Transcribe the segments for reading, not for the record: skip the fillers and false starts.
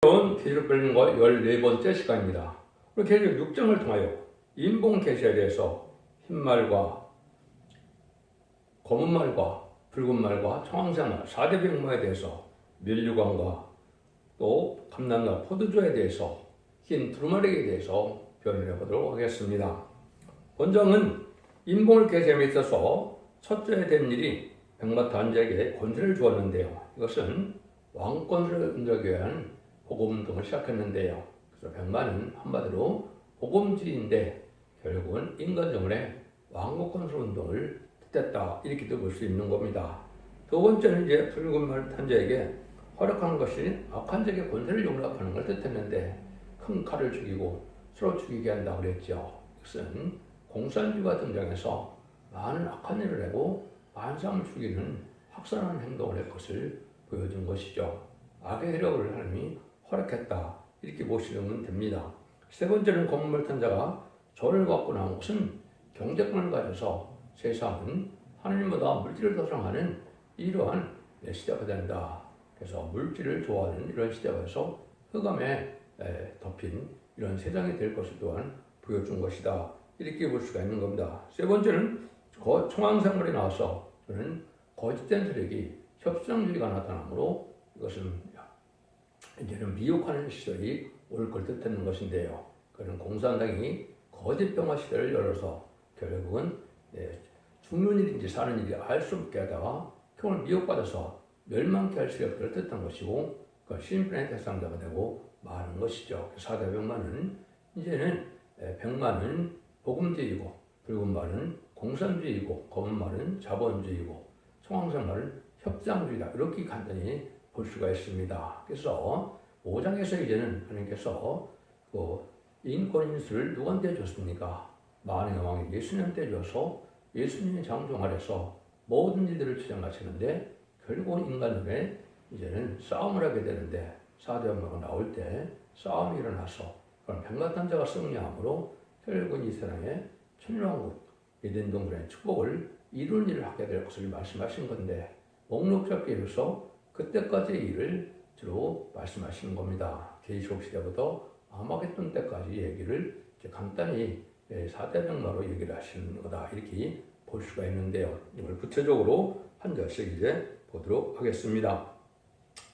계시록 별린과 14번째 시간입니다. 오늘 계시록 6장을 통하여 인봉 계시에 대해서 흰말과 검은말과 붉은말과 청황색말 4대 병마에 대해서 면류관과 또 감람과 포도주에 대해서 흰 두루마리에 대해서 변을 해보도록 하겠습니다. 본장은 인봉을 계시함에 있어서 첫째 된 일이 백마 단자에게 권세를 주었는데요. 이것은 왕권을 흔들기 위한 복음운동을 시작했는데요. 그래서 백마는 한마디로 복음주의인데 결국은 인간정원의 왕국건설 운동을 뜻했다, 이렇게도 볼 수 있는 겁니다. 두 번째는 이제 붉은 단자에게 활약하는 것이 악한 자에게 권세를 용납하는 걸 뜻했는데 큰 칼을 죽이고 서로 죽이게 한다고 그랬죠. 이것은 공산주의가 등장해서 많은 악한 일을 하고 많은 사람을 죽이는 학살하는 행동을 할 것을 보여준 것이죠. 악의 세력을 하나님이 허락했다, 이렇게 보시면 됩니다. 세 번째는 검은말 탄자가 저를 갖고 나온 것은 경제권을 가져서 세상은 하나님보다 물질을 더 사랑하는 이러한 시대가 된다. 그래서 물질을 좋아하는 이런 시대가 돼서 흑암에 덮인 이런 세상이 될 것을 또한 보여준 것이다, 이렇게 볼 수가 있는 겁니다. 세 번째는 청황생물이 나와서 저는 거짓된 세력이 협상주의가 나타나므로 이것은 이제는 미혹하는 시절이 올 걸 뜻하는 것인데요. 그는 공산당이 거짓 평화 시대를 열어서 결국은 죽는 일인지 사는 일이 알 수 없게 하다가 평을 미혹받아서 멸망케 할 세력들을 뜻한 것이고 그 심판의 대상자가 되고 마는 것이죠. 사대 백마는 이제는 백마는 복음주의이고 붉은 말은 공산주의이고 검은 말은 자본주의이고 청황색 말은 협상주의다, 이렇게 간단히 볼 수가 있습니다. 그래서 5장에서 이제는 하나님께서 인권 인수를 누구한테 줬습니까? 만왕의 왕이 예수님한테 줘서 예수님의 장종 아래서 모든 일들을 주장하시는데 결국은 인간들의 이제는 싸움을 하게 되는데 4대 왕마가 나올 때 싸움이 일어나서 그런 백마탄자가 승리함으로 결국은 이 세상에 천일왕국 에덴 동산의 축복을 이룬 일을 하게 될 것을 말씀하신 건데 목록 잡기 위해서 그때까지의 일을 주로 말씀하시는 겁니다. 계시록 시대부터 아마겟돈 때까지 얘기를 이제 간단히 4대 백마로 얘기를 하시는 거다, 이렇게 볼 수가 있는데요. 이걸 구체적으로 한 절씩 이제 보도록 하겠습니다.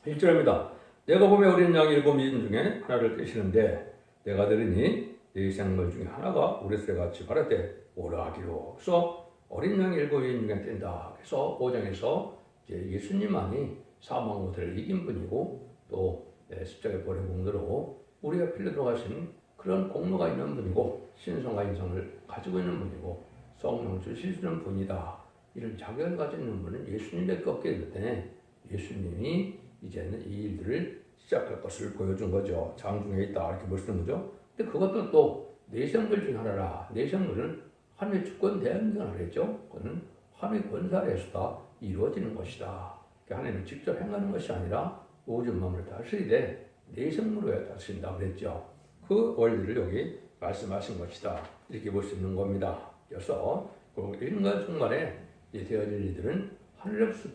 1절입니다. 내가 보매 어린 양 7인 중에 하나를 떼시는데 내가 들으니 네 생물 중에 하나가 우레스같이 바라되 오라 하기로. 그래서 어린 양 7인 중에 뗀다. 그래서 5장에서 이제 예수님만이 사망 모태를 이긴 분이고 또 십자가에 버린 공로로 우리가 필요로 하신 그런 공로가 있는 분이고 신성과 인성을 가지고 있는 분이고 성령 주시는 분이다. 이런 자격을 가지고 있는 분은 예수님밖에 없기 때문에 예수님이 이제는 이 일들을 시작할 것을 보여준 거죠. 장중에 있다, 이렇게 볼 수 있는 거죠. 근데 그것도 또 내생들 중 하나라. 내생들은 하나님의 주권 대행자라 그랬죠. 그거는 하나님의 권세 아래에서 이루어지는 것이다. 하나님이 직접 행하는 것이 아니라 우주 만물을 다스리되 내생물로 다스린다 그랬죠. 그 원리를 여기 말씀하신 것이다, 이렇게 볼 수 있는 겁니다. 그래서 인간 종말에 되어질 일들은 하늘로부터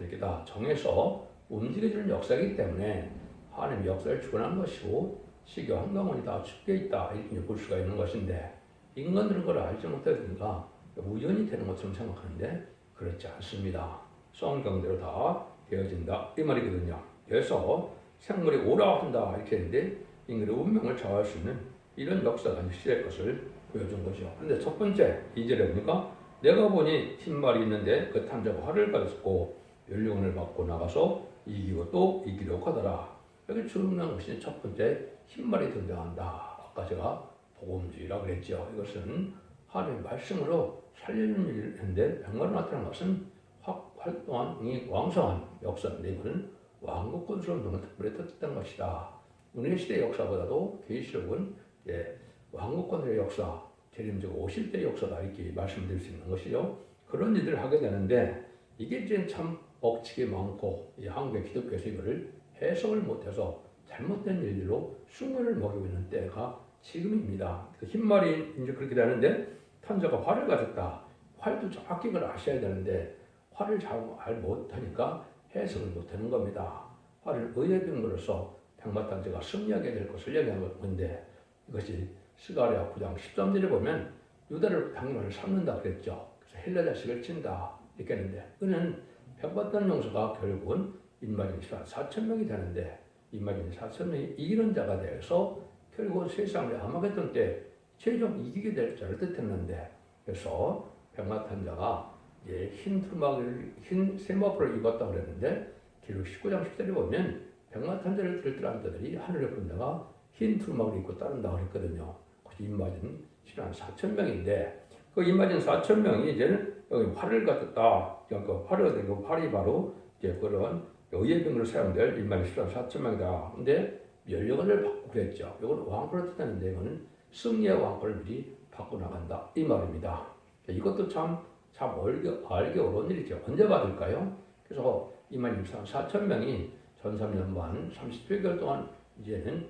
이렇게 다 정해서 움직여지는 역사이기 때문에 하나님의 역사를 주관한 것이고 시기와 한강원이 다 죽게 있다, 이렇게 볼 수가 있는 것인데 인간들은 그걸 알지 못하니까 우연히 되는 것처럼 생각하는데 그렇지 않습니다. 성경대로 다 되어진다, 이 말이거든요. 그래서 생물이 오라 한다, 이렇게 했는데 인간의 운명을 좌우할 수 있는 이런 역사가 시작할 것을 보여준 거죠. 그런데 첫 번째 2절에 보니까 내가 보니 흰말이 있는데 그 탄자가 활을 가졌고 연령을 받고 나가서 이기고 또 이기려고 하더라. 여기 중요한 것이 첫 번째 흰말이 등장한다. 아까 제가 복음주의라고 그랬죠. 이것은 하나님의 말씀으로 살리는 일인데 백마로 나타난 것은 활동이 왕성한 역사인데 이것은 왕국권스러운 운동을 특별히 뜻했던 것이다. 우리의 시대의 역사보다도 계시록은 왕국권의 역사, 재림적 오실 때의 역사다, 이렇게 말씀드릴 수 있는 것이죠. 그런 일들을 하게 되는데 이게 이제 참 억측이 많고 이 한국의 기독교에서 이거를 해석을 못해서 잘못된 일들로 숭배를 먹이고 있는 때가 지금입니다. 흰말이 이제 그렇게 되는데 탄자가 활을 가졌다. 활도 정확히 그걸 아셔야 되는데 활을 잘 못하니까 해석을 못하는 겁니다. 활을 의의 병으로서 백마탄자가 승리하게 될 것을 얘기하는 건데 이것이 스가랴 9장 13절에 보면 유다를 백마를 삼는다 그랬죠. 그래서 헬라 자식을 친다 이렇게 했는데 그는 백마탄 용사가 결국은 인마진 4,000명이 되는데 인마진 4,000명이 이기는 자가 되어서 결국은 세상을 아마겟돈 때 최종 이기게 될 자를 뜻했는데 그래서 백마탄자가 흰 두루마기를 흰 세마포를 입었다고 그랬는데 기록 19장 10절에 보면 백마탄자를 들뜰한 자들이 하늘에 본다가 흰 두루마기를 입고 따른다고 그랬거든요. 그래서 인마진 4,000명인데 그 인마진 4,000명이 이제는 여기 활을 가졌다. 그러니까 활이 바로 이제 그런 의예병으로 사용될 인마진 4,000명이다. 근데 연령을 바꾸고 그랬죠. 이건 왕권을 뜻하는데 이거는 승리의 왕권을 미리 바꿔 나간다 이 말입니다. 이것도 참 알기 어려운 일이죠. 언제 받을까요? 그래서 이만 4,000명이 전삼년 만 30개월 동안 이제는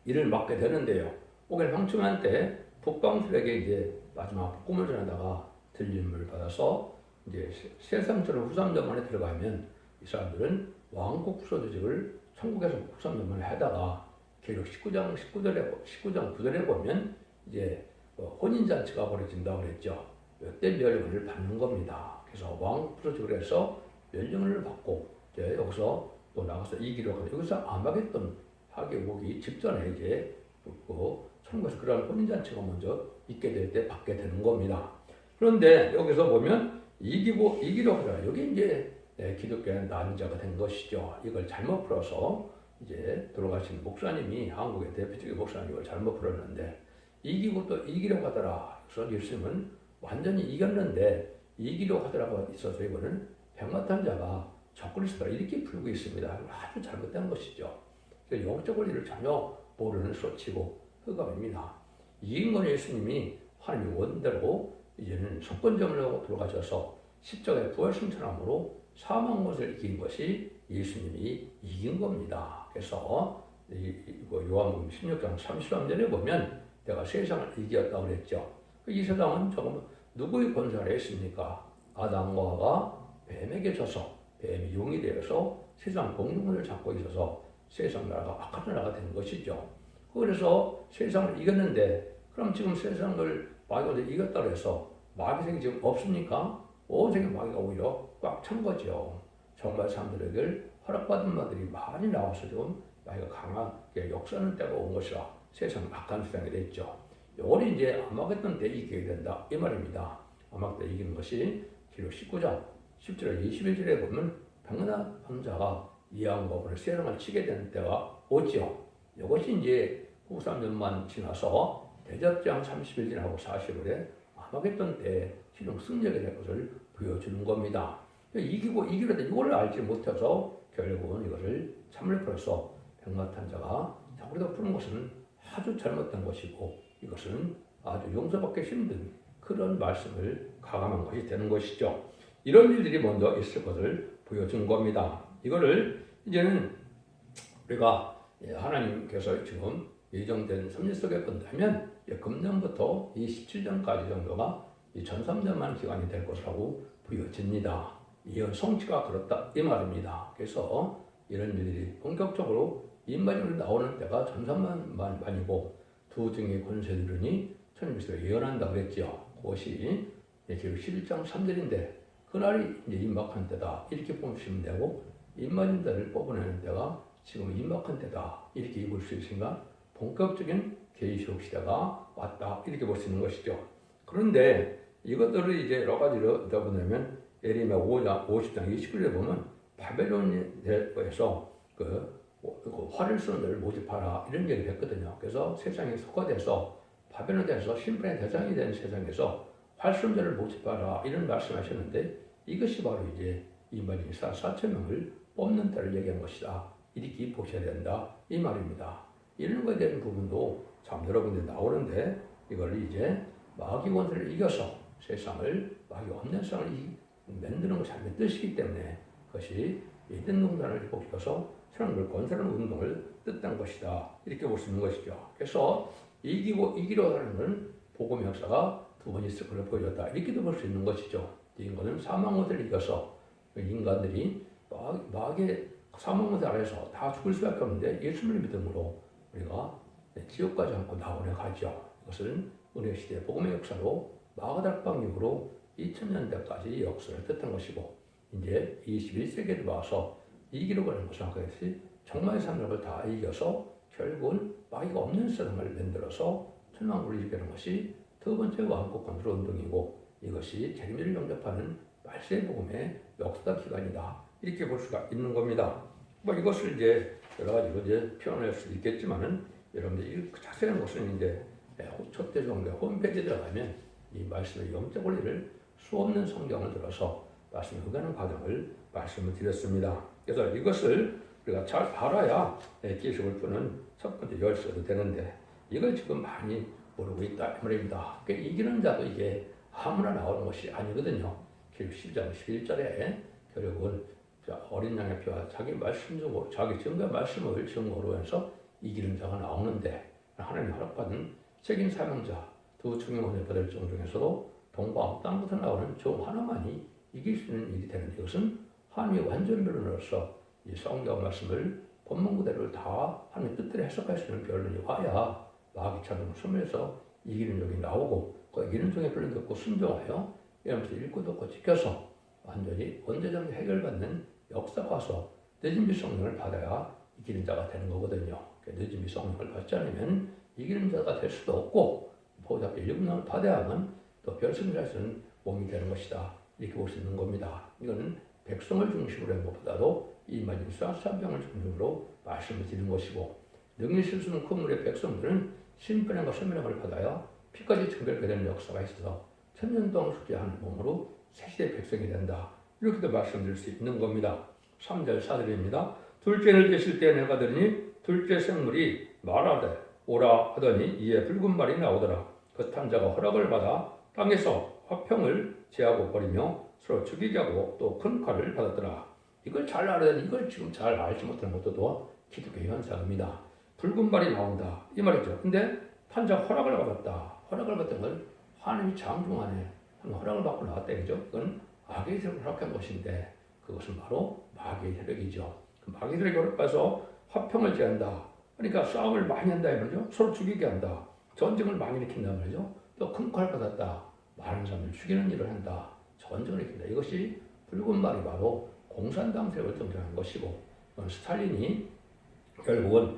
일을 맡게 되는데요. 오늘 황충한 때 북방술에게 이제 마지막 꿈을 전하다가 들림을 받아서 이제 세상처럼 후삼전만에 들어가면 이 사람들은 왕국 부서조직을 천국에서 후삼전만에 하다가 계속 19장 9절에 보면 이제 혼인잔치가 벌어진다고 그랬죠. 이때 멸령을 받는 겁니다. 그래서 왕 부서직을 해서 멸령을 받고 이제 여기서 또 나가서 이기려 하고 여기서 아마겟돈 하게 오기 직전에 이제 천국에서 그런 혼인잔치가 먼저 있게 될 때 받게 되는 겁니다. 그런데 여기서 보면 이기려 하자 여기 이제 기독교의 난자가 된 것이죠. 이걸 잘못 풀어서 이제 돌아가신 목사님이 한국의 대표적인 목사님을 잘못 풀었는데 이기고 또 이기려고 하더라. 그래서 예수님은 완전히 이겼는데 이기려고 하더라고 있어서 이거는 백마탄자가 적그리스도라 이렇게 풀고 있습니다. 아주 잘못된 것이죠. 영적 원리를 전혀 모르는 소치고 흑암입니다. 이긴 건 예수님이 하나님의 원대로 이제는 속건점으로 돌아가셔서 십자가의 부활 승천함으로 사망 것을 이긴 것이 예수님이 이긴 겁니다. 그래서 요한복음 16장 33절에 보면 내가 세상을 이겼다고 그랬죠. 이 세상은 조금 누구의 권세를 했습니까? 아담과 하와가 뱀에게 져서 뱀이 용이 되어서 세상 공중권을 잡고 있어서 세상 나라가 악한 나라가 된 것이죠. 그래서 세상을 이겼는데 그럼 지금 세상을 마귀가 이겼다고 해서 마귀색이 지금 없습니까? 온 세계 마귀가 오히려 꽉 찬 거죠. 정말 사람들에게 허락받은 말들이 많이 나와서 좀 마귀가 강하게 역사하는 때가 온 것이라 세상 악한 세상이 됐죠. 요걸 이제 아마겟돈 때 이기게 된다 이 말입니다. 아마겟돈 때 이기는 것이 기록 19장 10절 21절에 보면 백마탄자가 이왕과 세상을 치게 되는 때가 오죠. 이것이 이제 후 3년만 지나서 대접장 30일 지나고 40일에 아마겟돈 때 실용 승리하게 될 것을 보여주는 겁니다. 이기려다 이걸 알지 못해서 결국은 이것을 참을 풀어서 백마탄자가 적그리스도 푸는 것은 아주 잘못된 것이고 이것은 아주 용서받기 힘든 그런 말씀을 가감한 것이 되는 것이죠. 이런 일들이 먼저 있을 것을 보여준 겁니다. 이거를 이제는 우리가 하나님께서 지금 예정된 섭리 속에 본다면 금년부터 이 17년까지 정도가 이 전삼년만 기간이 될 것이라고 보여집니다. 이 성취가 그렇다 이 말입니다. 그래서 이런 일들이 본격적으로 인마지로 나오는 때가 전삼년만이고 두 등의 권세들이니 천일비서 예언한다고 그랬죠. 그것이 기록 11장 3절인데 그날이 이제 임박한 때다 이렇게 보시면 되고 임마진 자를 뽑아내는 때가 지금 임박한 때다 이렇게 입을 수 있으니까 본격적인 계시록 시대가 왔다 이렇게 볼 수 있는 것이죠. 그런데 이것들을 이제 여러 가지로 보면 예레미야 5장 50장 29절에 보면 바벨론에서 그 활을 쓰는 자를 모집하라 이런 얘기를 했거든요. 그래서 세상에 속화돼서 바벨론에서 심판의 대상이 된 세상에서 활 쓰는 자를 모집하라 이런 말씀하셨는데 이것이 바로 이제 인마진 4,000명을 뽑는 때를 얘기한 것이다. 이렇게 보셔야 된다. 이 말입니다. 이런 거에 대한 부분도 참 여러 군데 나오는데 이걸 이제 마귀 권세를 이겨서 세상을 마귀 없는 세상을 만드는 것이 하나님의 뜻이기 때문에 그것이 에덴 동산을 회복시켜서 사람을 건설하는 운동을 뜻한 것이다. 이렇게 볼 수 있는 것이죠. 그래서 이기려 하는 것은 복음의 역사가 두 번 있을 것을 보여줬다. 이렇게도 볼 수 있는 것이죠. 인간은 사망 권세를 이겨서 인간들이 마귀의 사망무대 아래서 다 죽을 수밖에 없는데 예수님을 믿음으로 우리가 지옥까지 않고 나오려 가죠. 이것은 은혜 시대 복음의 역사로 마가다락방 이후로 2000년대까지 역사를 뜻한 것이고 이제 21세기에 와서 이기려고 하는 것은 아까 했듯이 정말 산업을 다 이겨서 결국은 마귀가 없는 세상을 만들어서 천왕국을 이기는 것이 두 번째 왕국 건설 운동이고 이것이 재림을 영접하는 말세의 복음의 역사 기간이다. 이렇게 볼 수가 있는 겁니다. 뭐 이것을 이제 여러 가지로 이제 표현할 수 있겠지만은 여러분들 이 자세한 것은 이제 첫째 종교 홈페이지에 들어가면 이 말씀의 영적 원리를 수없는 성경을 들어서 말씀을 흑하는 과정을 말씀을 드렸습니다. 그래서 이것을 우리가 잘 알아야 기술을 푸는 첫 번째 열쇠도 되는데 이걸 지금 많이 모르고 있다 이 말입니다. 그러니까 이기는 자도 이게 아무나 나오는 것이 아니거든요. 결국 10장 11절에 결국은 어린 양의 피와 자기 말씀 중으로 자기 증거 말씀을 증거로 해서 이기는 자가 나오는데 하나님 허락받은 책임 사명자 두 중용원을 받을 종 중에서도 동방 땅부터 나오는 종 하나만이 이길 수 있는 일이 되는 이것은 하나님의 완전 변론으로서 이 성경 말씀을 본문 그대로 다 하나님의 뜻대로 해석할 수 있는 변론이 와야 마귀처럼 숨에서 이기는 종이 나오고 그 이기는 종의 변론 듣고 순종하여 이러면서 읽고 듣고 지켜서 완전히 원죄적으로 해결받는 역사가 와서 늦은비 성령을 받아야 이기는 자가 되는 거거든요. 늦은비 성령을 받지 않으면 이기는 자가 될 수도 없고 보답게 육령을 받아야만 또 별승할 수 있는 몸이 되는 것이다. 이렇게 볼 수 있는 겁니다. 이거는 백성을 중심으로 한 것보다도 이 말씀 수학산병을 중심으로 말씀을 드리는 것이고 능히 실수는 큰 물의 백성들은 신변함과 선명함을 받아야 피까지 정결하게 되는 역사가 있어서 천년 동안 숙제하는 몸으로 새시대 백성이 된다. 이렇게도 말씀드릴 수 있는 겁니다. 3절 4절입니다. 둘째를 떼실 때 내가 들으니 둘째 생물이 말하되 오라 하더니 이에 붉은 말이 나오더라. 그 탄자가 허락을 받아 땅에서 화평을 제하고 버리며 서로 죽이게 하고 또 큰 칼을 받았더라. 이걸 잘 알아야 돼. 이걸 지금 잘 알지 못하는 것도 또 기독교 현상입니다. 붉은 말이 나온다. 이 말이죠. 근데 탄자 허락을 받았다. 허락을 받은 건 하나님이 장중안에 허락을 받고 나왔다. 그죠? 그건 마귀의 세력을 허락한 것인데 그것은 바로 마귀의 세력이죠. 그 마귀의 세력이 허락해서 화평을 제한다. 그러니까 싸움을 많이 한다. 이 말이죠. 서로 죽이게 한다. 전쟁을 많이 일으킨다. 말이죠. 또 큰 칼 받았다. 많은 사람을 죽이는 일을 한다. 전쟁을 일으킨다. 이것이 붉은 말이 바로 공산당 세력을 등장한 것이고 스탈린이 결국은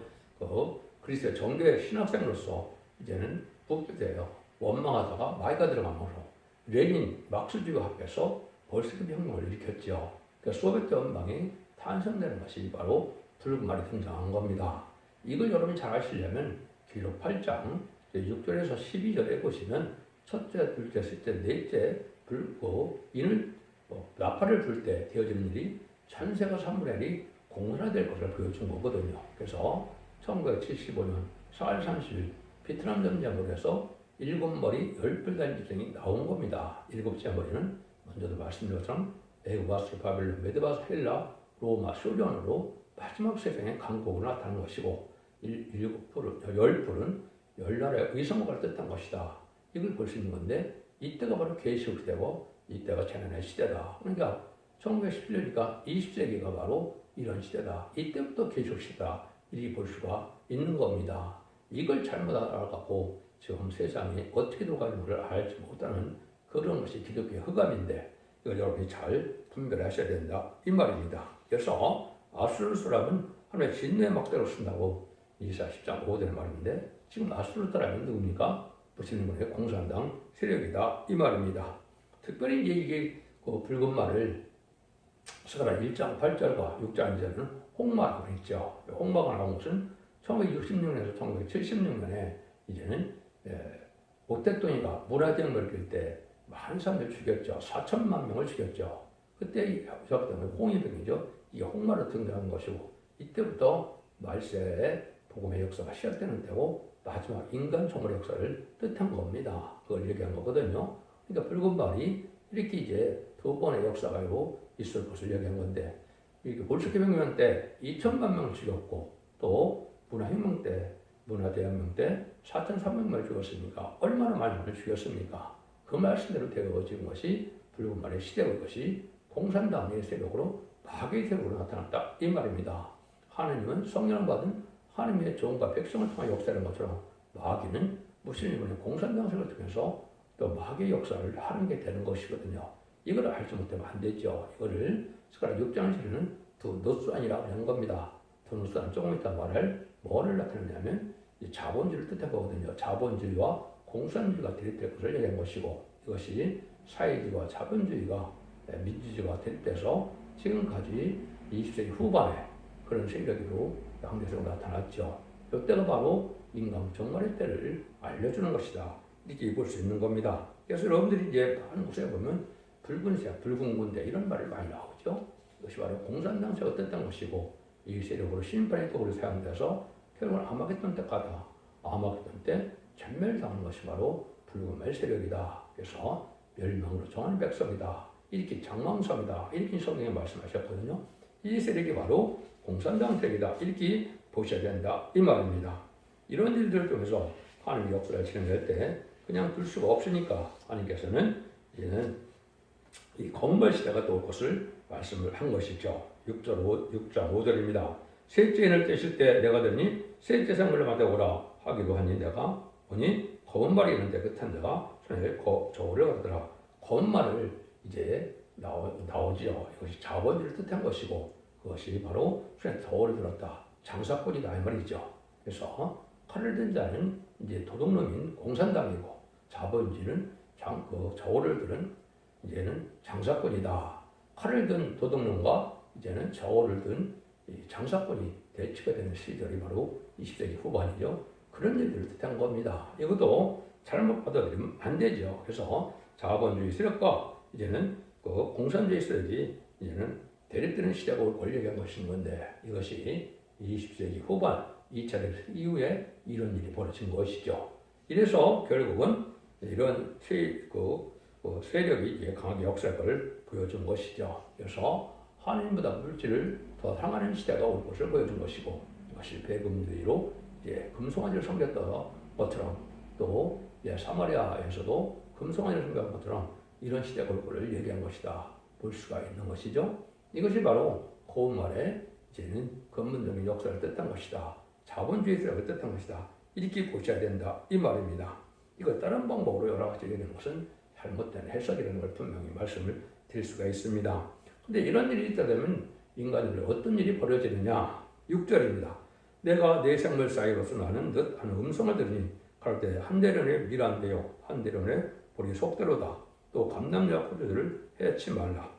그리스도의 정교의 신학생으로서 이제는 북대요 원망하다가 마이가 들어가면서 레닌 막스주의와 합해서 볼셰비크 혁명을 일으켰죠. 그러니까 소비에트 연방이 탄생되는 것이 바로 붉은 말이 등장한 겁니다. 이걸 여러분이 잘 아시려면 기록 8장 6절에서 12절에 보시면 첫째, 둘째, 셋째, 넷째 불고 이는 나팔을 불 때 되어지는 일이 천세가 3분의 1이 공산화될 것을 보여준 거거든요. 그래서 1975년 4월 30일 베트남 전쟁으로 해서 7머리 10뿔 달린 집정이 나온 겁니다. 7째 머리는 먼저도 말씀드린 것처럼 에우바스, 바벨론, 메드바스, 헬라, 로마, 소련으로 마지막 세상에 강국으로 나타난 것이고 10뿔은 열나라의 의성국을 뜻한 것이다. 이걸 볼 수 있는 건데 이때가 바로 계시록 시대고 이때가 재난의 시대다. 그러니까 1917년이니까 20세기가 바로 이런 시대다. 이때부터 계시록 시대다. 이렇게 볼 수가 있는 겁니다. 이걸 잘못 알아갖고 지금 세상이 어떻게 돌아가는지를 알지 못하는 그런 것이 기독교의 흑암인데 이걸 여러분이 잘 분별하셔야 된다. 이 말입니다. 그래서 아수르스람은 하나의 진노의 막대로 쓴다고 이사 10장 5절의 말인데 지금 아수르스람은 누굽니까? 부친군의 공산당 세력이다. 이 말입니다. 특별히 이게 그 붉은 말을 스가랴 1장 8절과 6장 2절은 홍마라고 했죠. 홍마가 나온 것은 1966년에서 1976년에 이제는 옥택동이가 문화대혁명을 일으킬 때 많은 사람들 죽였죠. 4천만 명을 죽였죠. 그때 시작되는 홍위병이죠. 이게 홍마로 등장한 것이고 이때부터 말세의 복음의 역사가 시작되는 때고 마지막 인간 종말의 역사를 뜻한 겁니다. 그걸 얘기한 거거든요. 그러니까 붉은 말이 이렇게 이제 두 번의 역사가 있을 것을 얘기한 건데 이게 볼셰비혁명 때 2천만 명을 죽였고 또 문화혁명 때 문화대혁명 때 4,300명을 죽였으니까 얼마나 많이 죽였습니까? 그 말씀대로 되어진 것이 붉은 말의 시대고 이것이 공산당의 세력으로 마귀의 세력으로 나타났다 이 말입니다. 하느님은 성령을 받은 하느님의 종과 백성을 통한 역사라는 것처럼 마귀는 무슬림의 공산당세력을 통해서 또 마귀의 역사를 하는 게 되는 것이거든요. 이걸 알지 못하면 안 되죠. 이거를 스가랴 6장을 실는 두 노스안이라고 하는 겁니다. 두 노스안 조금 이따 말할 뭐를 나타내냐면 자본주의를 뜻한 거거든요. 자본주의와 공산주의가 대립될 것을 얘기한 것이고 이것이 사회주의와 자본주의가 민주주의가 대립돼서 지금까지 20세기 후반에 그런 세력으로 양대세로 나타났죠. 이때가 바로 인간 종말의 때를 알려주는 것이다. 이렇게 볼 수 있는 겁니다. 그래서 여러분들이 이제 많은 곳에 보면 붉은색, 붉은 군대 이런 말이 많이 나오죠. 이것이 바로 공산당세가 어땠던 것이고 이 세력으로 심판의 도구로 사용돼서 결국은 아마겟돈 때까지 아마겟돈 때 전멸당하는 것이 바로 붉은 말 세력이다. 그래서 멸망으로 정한 백성이다. 이렇게 장망성이다. 이렇게 성경에 말씀하셨거든요. 이 세력이 바로 공산당 세력이다. 이렇게 보셔야 된다. 이 말입니다. 이런 일들을 통해서 하나님의 역사를 진행할 때 그냥 둘 수가 없으니까 하나님께서는 이제는 이 검벌 시대가 또 올 것을 말씀을 한 것이죠. 6장 5절입니다. 셋째 인을 떼실 때 내가 들으니 셋째 생물을 만들어오라 하기도 하니 내가 보니 검은 말이 있는데 끝한 자가 손에 저울을 가더라. 검은 말을 이제 나오지요. 이것이 자본주의를 뜻한 것이고 그것이 바로 손에 저울을 들었다. 장사꾼이다 이 말이죠. 그래서 칼을 든 자는 이제 도둑놈인 공산당이고 자본주의는 저울을 들은 이제는 장사꾼이다. 칼을 든 도둑놈과 이제는 저울을 든 장사꾼이 대치가 되는 시절이 바로 20세기 후반이죠. 그런 일들을 뜻한 겁니다. 이것도 잘못 받아들이면 안 되죠. 그래서 자본주의 세력과 이제는 그 공산주의 세력이 이제는 대립되는 시대가 올 걸 얘기한 것인 건데 이것이 20세기 후반 2차 대전 이후에 이런 일이 벌어진 것이죠. 이래서 결국은 이런 세력이 이제 강하게 역사할 것을 보여준 것이죠. 그래서 하나님보다 물질을 더 향하는 시대가 올 것을 보여준 것이고 이것이 배금주의로 이제 금송아지를 섬겼던 것처럼 또 사마리아에서도 금송아지를 섬겼던 것처럼 이런 시대가 올 것을 얘기한 것이다. 볼 수가 있는 것이죠. 이것이 바로 고운 말에 이제는 근본적인 역사를 뜻한 것이다. 자본주의 세력을 뜻한 것이다. 이렇게 보셔야 된다. 이 말입니다. 이걸 다른 방법으로 여러 가지 얘기하는 것은 잘못된 해석이라는 걸 분명히 말씀을 드릴 수가 있습니다. 그런데 이런 일이 있다 되면 인간들은 어떤 일이 벌어지느냐? 6절입니다. 내가 내 생물 사이로서 나는 듯한 음성을 들으니 갈 때 한대련의 밀한대요 한대련의 보리 속대로다. 또 감남자 포도주를 해치 말라.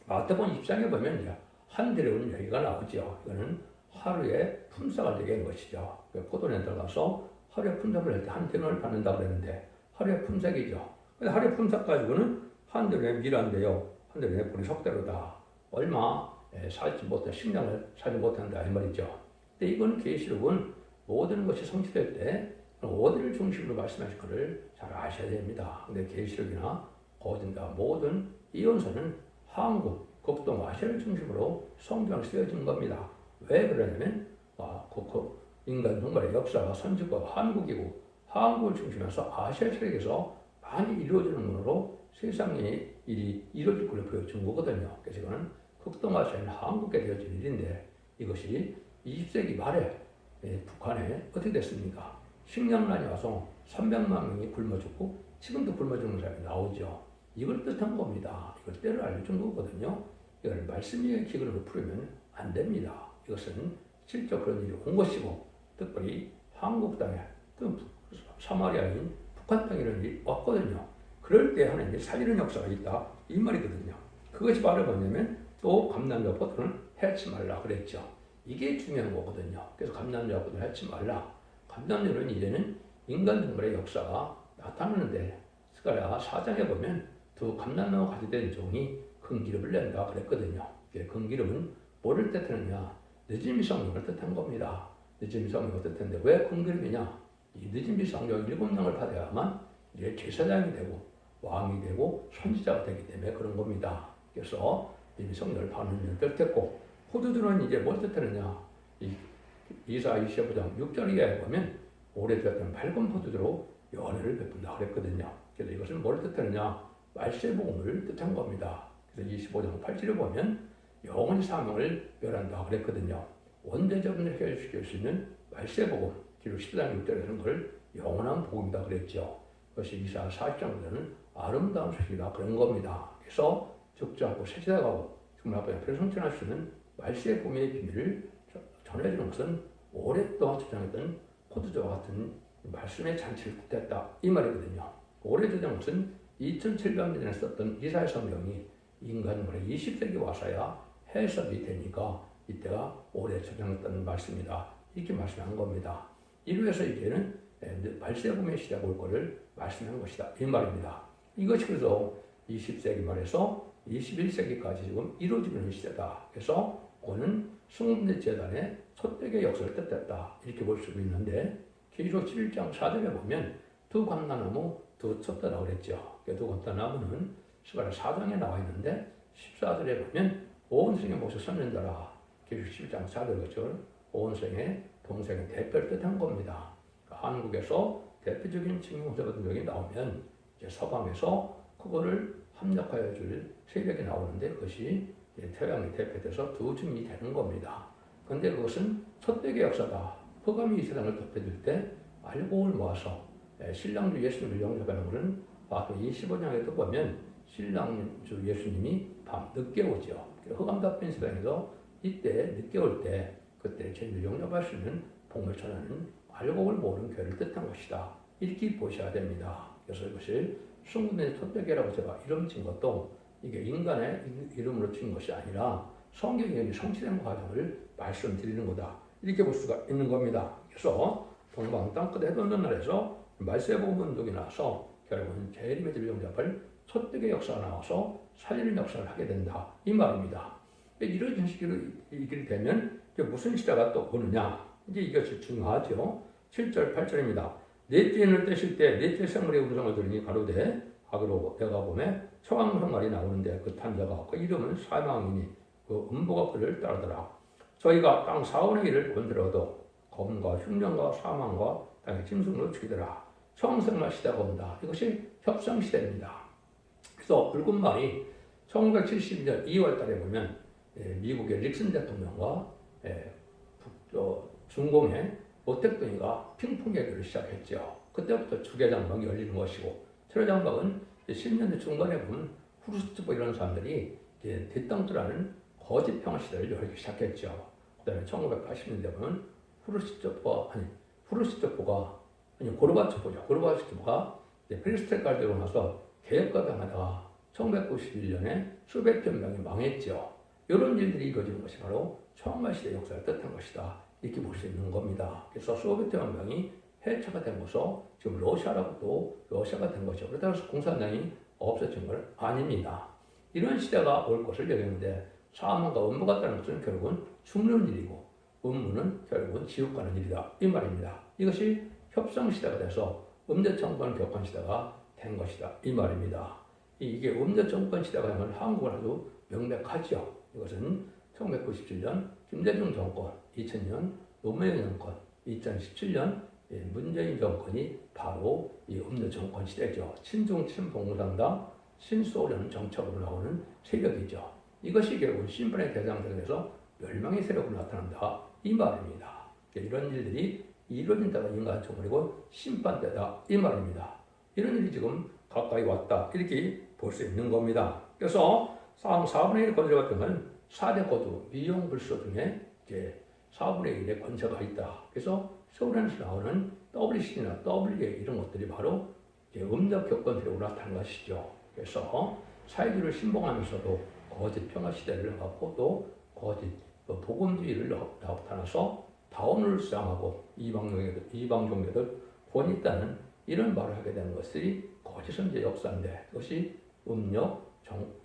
마태복음 20장에 보면 한대련은 얘기가 나오죠. 이거는 하루에 품삯을 얘기하는 것이죠. 포도원에 들어가서 하루에 품삯을 낼 때 한 대련을 받는다고 그랬는데 하루에 품삯이죠. 하루에 품삯 가지고는 한대련의 밀한대요 한대련의 보리 속대로다. 얼마 사지 못한 식량을 사지 못한다 이 말이죠. 근데 이건 계시록은 모든 것이 성취될 때 어디를 중심으로 말씀하실 것을 잘 아셔야 됩니다. 근데 계시록이나 거진다 모든 이언서는 한국, 극동, 아시아를 중심으로 성경을 쓰여진 겁니다. 왜 그러냐면 인간 종말의 역사가 선지과 한국이고 한국을 중심해서 아시아 세력에서 많이 이루어지는 문으로 세상의 일이 이루어질 것을 보여준 거거든요. 그래서 이거는 극동아시아인 한국에 되어진 일인데 이것이 20세기 말에 북한에 어떻게 됐습니까? 식량난이 와서 300만 명이 굶어 죽고 지금도 굶어 죽는 사람이 나오죠. 이걸 뜻한 겁니다. 이걸 때를 알려준 거거든요. 이걸 말씀의 기근으로 풀으면 안 됩니다. 이것은 실제 그런 일이 온 것이고 특별히 한국 땅에 또 사마리아인 북한 땅에 이런 일이 왔거든요. 그럴 때 하나님이 살리는 역사가 있다 이 말이거든요. 그것이 바로 뭐냐면 또 감남자 포도는 해치 말라 그랬죠. 이게 중요한 거거든요. 그래서 감남자 포도는 해치 말라. 감남자는 이제는 인간 종말의 역사가 나타나는데 스가랴 4장에 보면 두 감남나무 같이 된 종이 큰 기름을 낸다 그랬거든요. 큰 기름은 뭐를 뜻하느냐? 늦은비 성령을 뜻한 겁니다. 늦은비 성령을 뜻했는데 왜 큰 기름이냐? 이 늦은비 성령 7명을 받아야만 이제 제사장이 되고 왕이 되고 선지자가 되기 때문에 그런 겁니다. 그래서 늦은비 성령을 받는 일을 뜻했고 포도주는 이제 뭘 뜻하느냐? 이사 25장 6절 이하에 보면 오래되었던 밝은 포도주로 연회를 베푼다 그랬거든요. 그래서 이것은 뭘 뜻하느냐? 말세복음을 뜻한 겁니다. 그래서 25장 8절에 보면 영원히 사명을 멸한다 그랬거든요. 원대자분을 해결시킬 수 있는 말세복음, 기록 14장 6절에서는 그걸 영원한 복음이다 그랬죠. 그것이 이사야 40장에서는 아름다운 소식이다 그런 겁니다. 그래서 적자하고 세세하고 정말 앞에 성천할 수 있는 말세복음의 비밀을 전해주는 것은 오랫동안 주장했던 포도주와 같은 말씀의 잔치를 뜻했다 이 말이거든요. 오래 주장한 것은 2700년에 썼던 이사야 성경이 인간물의 20세기 와서야 해석이 되니까 이때가 오래 주장했던 말씀이다 이렇게 말씀한 겁니다. 이로해서 이제는 말세복음의 시대가 올 것을 말씀한 것이다 이 말입니다. 이것이 그래서 20세기 말에서 21세기까지 지금 이루어지고 있는 시대다. 그래서 그는 승문대 재단의 소택의 역사를 뜻했다 이렇게 볼 수 있는데 계시록 11장 4절에 보면 두 감람나무 두 쳤다라고 그랬죠. 두 감람나무는 스가랴 4장에 나와 있는데 14절에 보면 온 성의 모습 선전자라 계시록 11장 4절 그죠. 온 성의 동생의 대표를 뜻한 겁니다. 그러니까 한국에서 대표적인 칭송서 같은 적이 나오면 이제 서방에서 그거를 합력하여 줄 세력이 나오는데 그것이 태양이 대표돼서 두 줌이 되는 겁니다. 그런데 그것은 첫대의 역사다. 허감이 이 세상을 덮여줄 때 알곡을 모아서 신랑주 예수님을 영접하는 것은 마태 25장에도 보면 신랑주 예수님이 밤 늦게 오죠. 허감 덮인 세상에서 이때 늦게 올 때 그때 죄인을 영접할 수 있는 복을 전하는 알곡을 모으는 교회를 뜻한 것이다. 이렇게 보셔야 됩니다. 그래서 이것을 순금의 첫대교라고 제가 이름 친 것도 이게 인간의 이름으로 친 것이 아니라 성경이 성취된 과정을 말씀드리는 거다. 이렇게 볼 수가 있는 겁니다. 그래서 동방 땅끝 해돋는 날에서 말세복음 운동이 나서 결국은 재림의 집을 영접할 첫대교 역사가 나와서 살리는 역사를 하게 된다. 이 말입니다. 이런 식으로 이렇게 되면 이제 무슨 시대가 또 오느냐. 이제 이것이 중요하죠. 7절, 8절입니다. 넷째 인을 떼실 때 넷째 생물의 음성을 들으니 가로되 악으로 내가 보매 초강성 말이 나오는데 그 탄자가 그 이름은 사망이니 그 음보가 그를 따르더라. 저희가 땅 4분의 1을 건드려도 검과 흉년과 사망과 땅의 짐승으로 죽이더라. 초강성말 시대가 온다. 이것이 협상시대입니다. 그래서 붉은 말이 1970년 2월 달에 보면 미국의 닉슨 대통령과 중공의 모택동이가 핑퐁 얘기를 시작했죠. 그때부터 주계장막이 열리는 것이고 철회장막은 10년대 중반에 보면 후르스초프 이런 사람들이 뒷땅들하는 거짓 평화 시대를 열기 시작했죠. 그 다음에 1980년대 보면 고르바초프가 페리스텔까지 되고 나서 개혁과 당하다가 1991년에 소비에트 연맹이 망했죠. 이런 일들이 이루어지는 것이 바로 초강말 시대 역사를 뜻한 것이다. 이렇게 볼 수 있는 겁니다. 그래서 소비에트 연맹이 해체가 된 것으로 지금 러시아가 된 거죠. 그렇다고 해서 공산당이 없어진 건 아닙니다. 이런 시대가 올 것을 여겼는데 사망과 음부 같다는 것은 결국은 죽는 일이고 음부는 결국은 지옥 가는 일이다. 이 말입니다. 이것이 협상시대가 돼서 음대정권 격권시대가 된 것이다. 이 말입니다. 이게 음대정권 시대가 되면 한국은 아주 명백하죠. 이것은 1997년 김대중 정권, 2000년 노무현 정권, 2017년 문재인 정권이 바로 이 음대정권 시대죠. 친중, 친봉공산당, 신소련 정책으로 나오는 세력이죠. 이것이 결국 심판의 대상들에서 멸망의 세력으로 나타난다. 이 말입니다. 이런 일들이 이루어진 때가 인간 정권이고 심판 때다. 이 말입니다. 이런 일이 지금 가까이 왔다. 이렇게 볼 수 있는 겁니다. 그래서 4분의 1 권세 같은 건 4대 거두, 미용불소 중에 4분의 1의 권세가 있다. 그래서 서울에서 나오는 WC나 WA 이런 것들이 바로 음력 격권세력으로 나타난 것이죠. 그래서 사회주의를 신봉하면서도 거짓 평화 시대를 하고 또 거짓 복음주의를 나타나서 다원을 수장하고 이방 종교들 권 있다는 이런 말을 하게 되는 것이 거짓 선제 역사인데 그것이 음력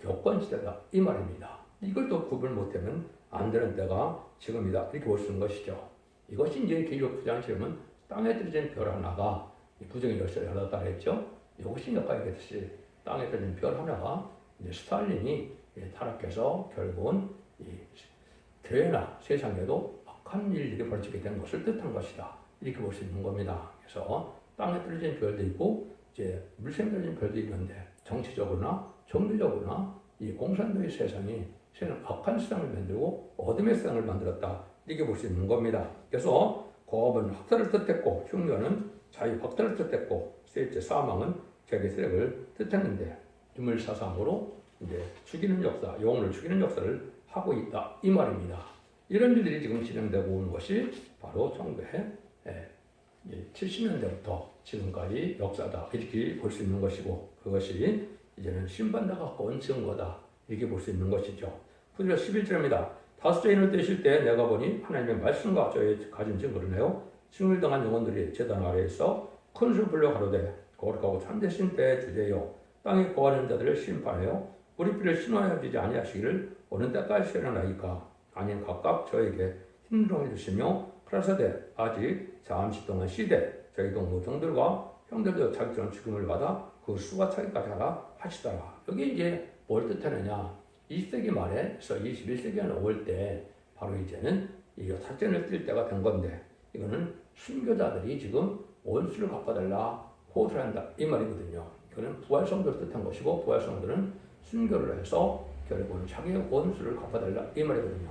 격권 시대다 이 말입니다. 이걸 또 구분 못하면 안 되는 때가 지금이다 이렇게 볼 수 있는 것이죠. 이것이 이제 계시록 9장 7절은 땅에 떨어진 별 하나가 부정의 열쇠를 하다 했죠. 이것이 역할이겠듯이 땅에 떨어진 별 하나가 이제 스탈린이 타락해서 결국은 이 교회나 세상에도 악한 일들이 벌어지게 된 것을 뜻한 것이다. 이렇게 볼 수 있는 겁니다. 그래서 땅에 떨어진 별도 있고 이제 물샘에 떨어진 별도 있는데 정치적으로나 종교적으로나 이 공산주의 세상이 새는 악한 세상을 만들고 어둠의 세상을 만들었다. 이렇게 볼 수 있는 겁니다. 그래서 고압은 학살을 뜻했고 흉년은 자유 박탈을 뜻했고 셋째 사망은 자기 세력을 뜻했는데 유물 사상으로 이제 죽이는 역사, 영혼을 죽이는 역사를 하고 있다 이 말입니다. 이런 일들이 지금 진행되고 오는 것이 바로 1970년대부터 지금까지 역사다 이렇게 볼 수 있는 것이고 그것이 이제는 심판과 가까운 증거다 이렇게 볼 수 있는 것이죠. 9절 11절입니다. 다섯째 인을 떼실 때 내가 보니 하나님의 말씀과 저의 가진 증거를 내어 징을 당한 영혼들이 제단 아래에 있어 큰 소리 불러 가로되 거룩하고 참되신 때의 주제여 땅에 거하는 자들을 심판하여 우리 피를 신화하여 지지 아니하시기를 어느 때까지 시련하이까 아닌 각각 저에게 힘들어 주시며 가라사대 아직 잠시 동안 시대 저희 동무종들과 형들도 자기처럼 죽음을 받아 그 수가 차기까지 하라 하시더라. 여기 이제 뭘 뜻하느냐 20세기 말에서 21세기에 올 때 바로 이제는 이 사전을 뛸 때가 된 건데 이거는 순교자들이 지금 원수를 갚아달라 호소를 한다 이 말이거든요. 이거는 부활성도를 뜻한 것이고 부활성도는 순교를 해서 결국은 자기의 원수를 갚아달라 이 말이거든요.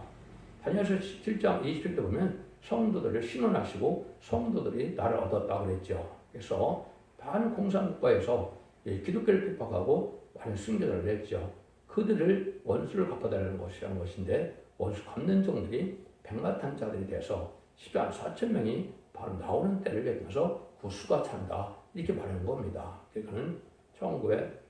다니엘서 7장 20절에 보면 성도들을 신원하시고 성도들이 나를 얻었다 그랬죠. 그래서 많은 공산국가에서 기독교를 핍박하고 많은 순교자를 했죠. 그들을 원수를 갚아달라는 것이라는 것인데 원수 갚는 종들이 백마탄자들이 돼서 10만 4천 명이 바로 나오는 때를 맺면서 그 수가 찬다 이렇게 말하는 겁니다. 그러니까는 1900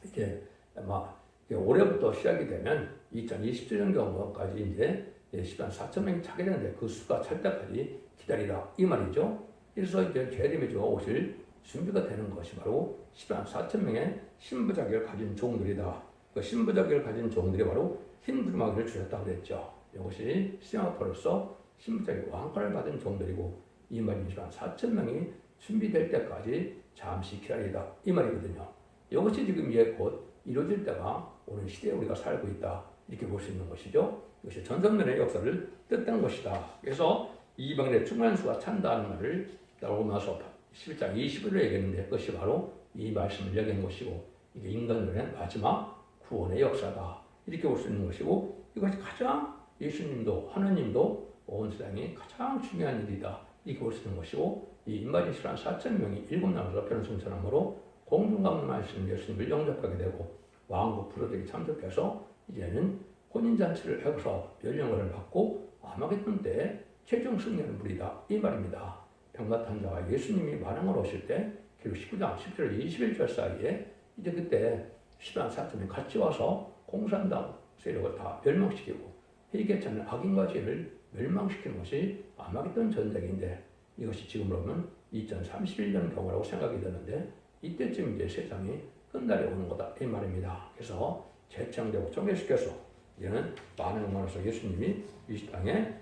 이제 아마 올해부터 시작이 되면 2027년 경우까지 이제 10만 4천 명이 차게 되는데 그 수가 찰 때까지 기다리라 이 말이죠. 그래서 이제 재림의 주가 오실 준비가 되는 것이 바로 10만 4천 명의 신부자격을 가진 종들이다. 그 신부자격을 가진 종들이 바로 흰 두루마기를 주셨다고 그랬죠. 이것이 시행학파로서 신부자격 왕관을 받은 종들이고 이 말이 10만 4천 명이 준비될 때까지 잠시 기다리다 이 말이거든요. 이것이 지금 이제 곧 이루어질 때가 오는 시대에 우리가 살고 있다 이렇게 볼 수 있는 것이죠. 이것이 전성면의 역사를 뜻한 것이다. 그래서 이방인의 충만한 수가 찬다는 말을 나오고 나서 11장 20절에 얘기했는데 그것이 바로 이 말씀을 얘기한 것이고 이게 인간들의 마지막 구원의 역사다 이렇게 볼 수 있는 것이고 이것이 가장 예수님도 하나님도 온 세상이 가장 중요한 일이다 이렇게 볼 수 있는 것이고 이 인마리 10만 4천 명이 일곱 나라에서 변성천함으로 공중강림 말씀 예수님을 영접하게 되고 왕국 프로들이 참석해서 이제는 혼인잔치를 해서 연령을 받고 아마겟돈 때에 최종 승리하는 불이다 이 말입니다. 백마탄자와 예수님이 만왕을 오실 때 그리고 19장 10절 21절 사이에 이제 그때 10만 4천이 같이 와서 공산당 세력을 다 멸망시키고 회개치 않는 악인과 죄를 멸망시키는 것이 아마겟돈 전쟁인데 이것이 지금으로 보면 2031년 경우라고 생각이 되는데 이때쯤 이제 세상이 끝날이 오는 거다 이 말입니다. 그래서 재창되고 정결시켜서 이제는 많은 영광으로서 예수님이 이 땅에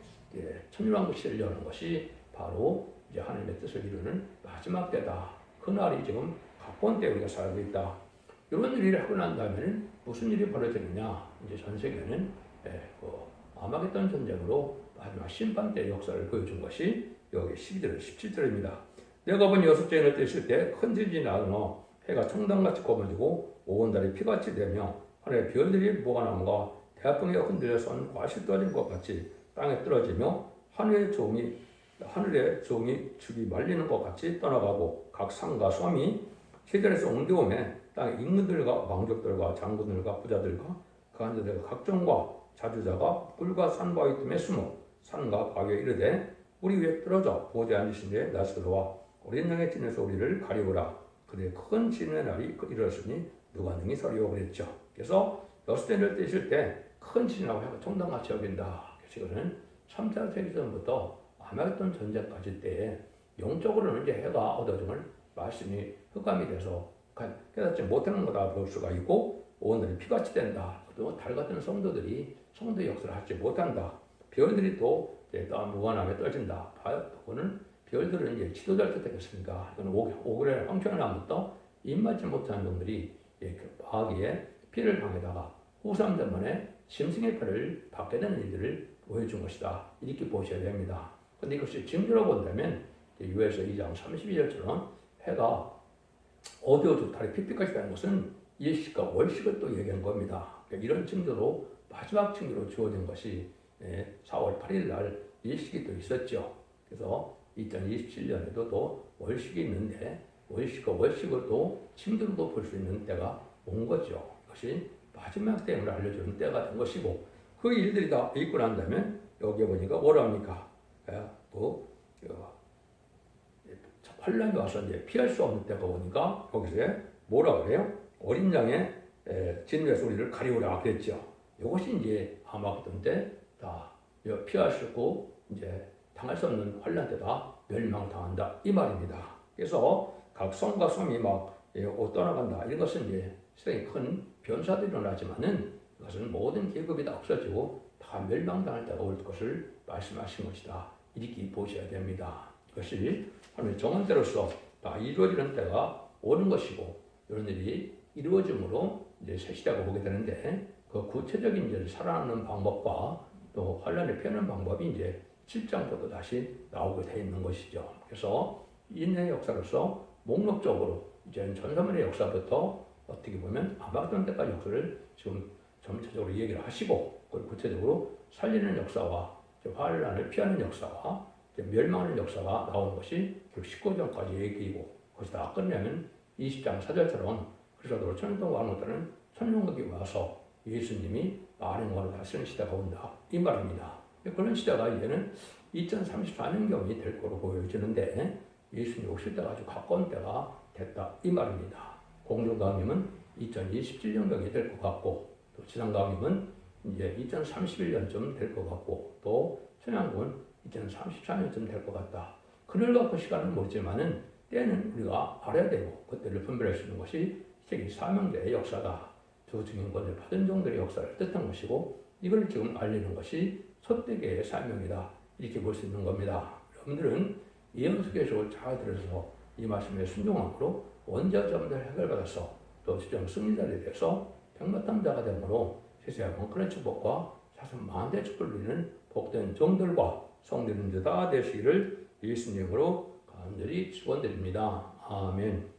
천일왕국 시대를 여는 것이 바로 이제 하나님의 뜻을 이루는 마지막 때다. 그날이 지금 가까운 때 우리가 살고 있다. 이런 일을 하고 난 다음에는 무슨 일이 벌어지느냐? 이제 전 세계는 아마겟돈 전쟁으로 마지막 심판 때의 역사를 보여준 것이 여기 12절, 17절입니다. 내가 본 여섯째 인을 떼실 때 큰 지진이 나서 해가 청당같이 검어지고 온 달이 피같이 되며 하늘의 별들이 모아나무가 대합병에 흔들려서 과실 떨어진 것 같이 땅에 떨어지며 하늘의 종이 죽이 말리는 것 같이 떠나가고 각 산과 섬이 세전에서 옮겨오매 땅의 임금들과 왕족들과 장군들과 부자들과 그 한자들과 각종과 자주자가 뿔과 산바위 틈에 숨어 산과 바위에 이르되 우리 위에 떨어져 보좌에 앉으신 데 나스로와 어린 양의 진에서 우리를 가리우라. 그의 큰 진의 날이 이르렀으니 누가 능히 서리오 그랬죠. 그래서 여섯 대를 떼실 때 큰 진이라고 해서 정당같이 여긴다. 그래서 이거는 3차 세계전부터 아마겟돈 전쟁까지 때에 영적으로는 이제 해가 얻어짐을 말씀이 흑감이 돼서 깨닫지 못하는 거다 볼 수가 있고 오늘은 피같이 된다. 또 달 같은 성도들이 성도 역사를 하지 못한다. 별들이 또 무관함에 떨어진다. 그거는 별들은 이제 지도자를 뜻하겠습니까? 이건 오그레 황천의 나무부터 입맞지 못하는 놈들이 마귀의 피를 당해다가 후삼전만에 짐승의 피를 받게 되는 일들을 보여준 것이다. 이렇게 보셔야 됩니다. 근데 이것이 징조로 본다면 유에서 2장 32절처럼 해가 어두워지고 달이 픽픽하지 되는 것은 일식과 월식을 또 얘기한 겁니다. 그러니까 이런 징조로 마지막 징조로 주어진 것이 4월 8일 날 일식이 또 있었죠. 그래서 2027년에도 또 월식이 있는데 월식을 또 징조로도 볼 수 있는 때가 온 거죠. 이것이 마지막 때임을 알려주는 때가 된 것이고 그 일들이 다 있고 난다면 여기에 보니까 뭐랍니까? 또 환란이 와서 이제 피할 수 없는 때가 오니까 거기서 뭐라 그래요? 어린 양의 진노의 소리를 가리우라 그랬죠. 이것이 이제 아마겟돈 때 다 피할 수 없고 이제 당할 수 없는 환란 때다 멸망당한다 이 말입니다. 그래서 각 성과 성이 막 떠나간다 이런 것은 이제 세상에 큰 변화도 일어나지만은 이것은 모든 계급이 다 없어지고 다 멸망당할 때가 올 것을 말씀하신 것이다. 이렇게 보셔야 됩니다. 이것이 하나님의 정한대로서 다 이루어지는 때가 오는 것이고 이런 일이 이루어짐으로 이제 새 시대가 오게 되는데 그 구체적인 이제 살아나는 방법과 또 환란을 피하는 방법이 이제 7장부터 다시 나오게 돼 있는 것이죠. 그래서 인의 역사로서 목록적으로 이제 전사문의 역사부터 어떻게 보면 아마겟돈 때까지 역사를 지금 전체적으로 얘기를 하시고 그걸 구체적으로 살리는 역사와 환란을 피하는 역사와 멸망하는 역사가 나오는 것이 결국 19장까지 얘기이고 거기서 다 끝내면 20장 4절처럼 그리스도로 천년동 왕후들은 천년국이 와서 예수님이 많은 원을 다스리는 시대가 온다 이 말입니다. 그런 시대가 이제는 2034년경이 될 거로 보여지는데 예수님 오실 때가 아주 가까운 때가 됐다 이 말입니다. 공중강림은 2027년경이 될 것 같고 또 지상강림은 이제 2031년쯤 될 것 같고 또 천양군 2034년쯤 될 것 같다. 그를 갖고 시간은 모르지만은 때는 우리가 알아야 되고 그때를 분별할 수 있는 것이 세계 사명자의 역사다. 두 증인권을 받은 종들의 역사를 뜻한 것이고 이걸 지금 알리는 것이 소떼계의 사명이다. 이렇게 볼 수 있는 겁니다. 여러분들은 예언서계시를 잘 들어서 이 말씀에 순종함으로 원자적 문제를 해결받아서 또 최종 승리자들에 대해서 백마탄자가 되므로 세세한 그런 축복과 자손 만대 축복을 누리는 복된 종들과 성도님들 다 되시기를 예수님으로 간절히 축원드립니다. 아멘.